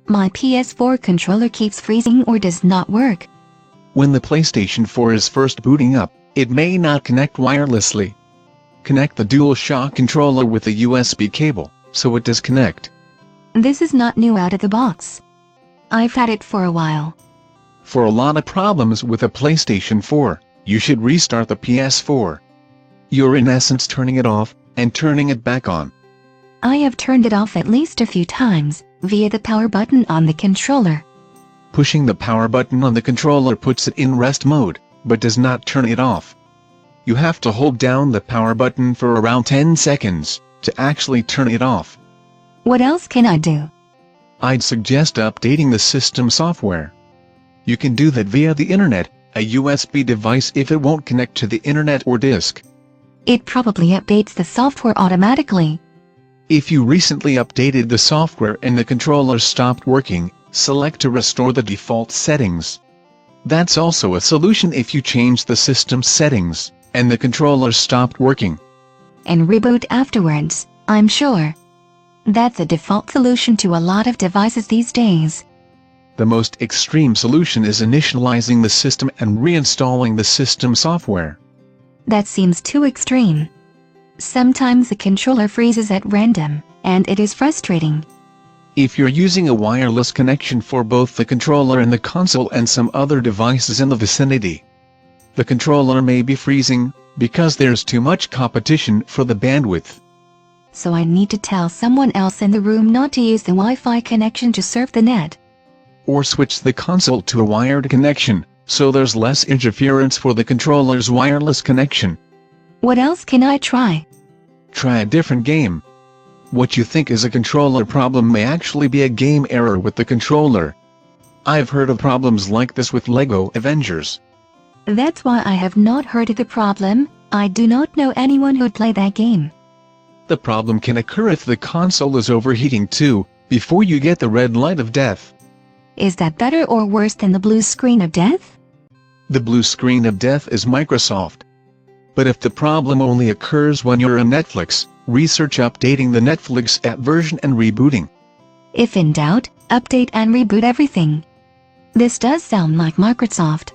My PS4 controller keeps freezing or does not work. When the PlayStation 4 is first booting up, it may not connect wirelessly. Connect the DualShock controller with a USB cable, so it does connect. This is not new out of the box. I've had it for a while. For a lot of problems with a PlayStation 4, you should restart the PS4. You're in essence turning it off, and turning it back on. I have turned it off at least a few times, via the power button on the controller. Pushing the power button on the controller puts it in rest mode, but does not turn it off. You have to hold down the power button for around 10 seconds, to actually turn it off. What else can I do? I'd suggest updating the system software. You can do that via the internet, a USB device if it won't connect to the internet or disk. It probably updates the software automatically. If you recently updated the software and the controller stopped working, select to restore the default settings. That's also a solution if you change the system settings, and the controller stopped working. And reboot afterwards, I'm sure. That's a default solution to a lot of devices these days. The most extreme solution is initializing the system and reinstalling the system software. That seems too extreme. Sometimes the controller freezes at random, and it is frustrating. If you're using a wireless connection for both the controller and the console and some other devices in the vicinity, the controller may be freezing, because there's too much competition for the bandwidth. So I need to tell someone else in the room not to use the Wi-Fi connection to surf the net. Or switch the console to a wired connection, so there's less interference for the controller's wireless connection. What else can I try? Try a different game. What you think is a controller problem may actually be a game error with the controller. I've heard of problems like this with Lego Avengers. That's why I have not heard of the problem. I do not know anyone who'd play that game. The problem can occur if the console is overheating too, before you get the red light of death. Is that better or worse than the blue screen of death? The blue screen of death is Microsoft. But if the problem only occurs when you're on Netflix, research updating the Netflix app version and rebooting. If in doubt, update and reboot everything. This does sound like Microsoft.